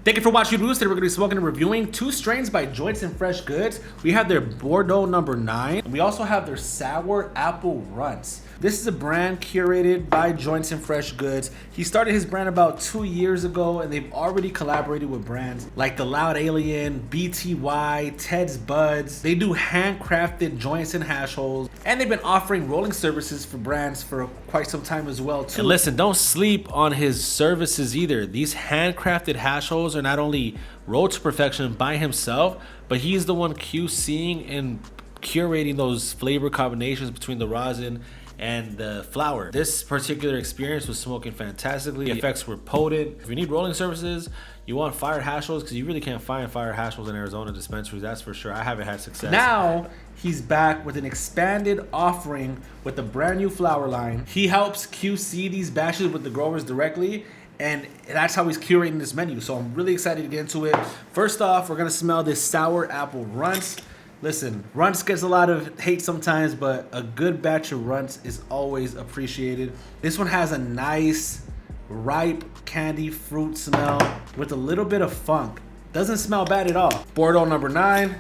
Thank you for watching reviews. Today we're going to be smoking and reviewing two strains by Joints and Fresh Goods. We have their Bordeaux number 9. And we also have their Sour Apple Runts. This is a brand curated by Joints and Fresh Goods. He started his brand about 2 years ago, and they've already collaborated with brands like The Loud Alien, BTY, Ted's Buds. They do handcrafted joints and hash holes, and they've been offering rolling services for brands for quite some time as well too. And listen, don't sleep on his services either. These handcrafted hash holes are not only rolled to perfection by himself, but he's the one QCing and curating those flavor combinations between the rosin and the flower. This particular experience was smoking fantastically. The effects were potent. If you need rolling services, you want fire hash holes, because you really can't find fire hash holes in Arizona dispensaries, that's for sure. I haven't had success. Now he's back with an expanded offering with a brand new flower line. He helps QC these batches with the growers directly, and that's how he's curating this menu. So I'm really excited to get into it. First off, we're gonna smell this Sour Apple Runts. Listen, Runts gets a lot of hate sometimes, but a good batch of Runts is always appreciated. This one has a nice, ripe candy fruit smell with a little bit of funk. Doesn't smell bad at all. Bordeaux number 9.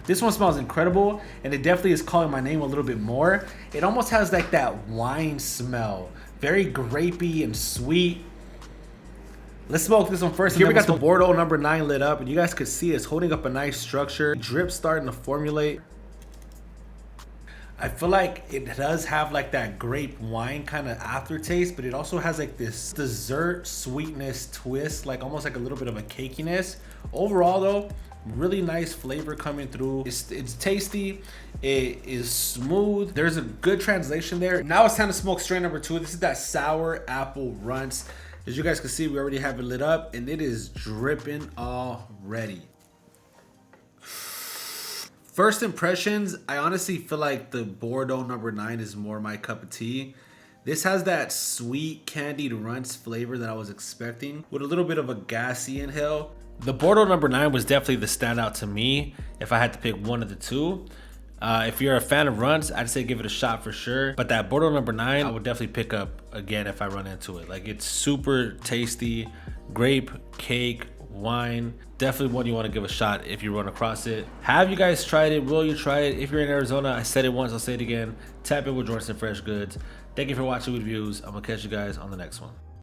This one smells incredible, and it definitely is calling my name a little bit more. It almost has like that wine smell. Very grapey and sweet. Let's smoke this one first. Here we got the Bordeaux number 9 lit up, and you guys could see it's holding up a nice structure. Drip starting to formulate. I feel like it does have like that grape wine kind of aftertaste, but it also has like this dessert sweetness twist, like almost like a little bit of a cakiness. Overall though, really nice flavor coming through. It's tasty. It is smooth. There's a good translation there. Now it's time to smoke strain number 2. This is that Sour Apple Runts. As you guys can see, we already have it lit up, and it is dripping already. First impressions, I honestly feel like the Bordeaux number 9 is more my cup of tea. This has that sweet candied Runts flavor that I was expecting, with a little bit of a gassy inhale. The Bordeaux number 9 was definitely the standout to me if I had to pick one of the two. If you're a fan of Runts, I'd say give it a shot for sure. But that Bordeaux number 9, I would definitely pick up again if I run into it. Like, it's super tasty, grape, cake, wine. Definitely one you want to give a shot if you run across it. Have you guys tried it? Will you try it? If you're in Arizona, I said it once, I'll say it again. Tap in with Joints and Fresh Goods. Thank you for watching reviews. I'm gonna catch you guys on the next one.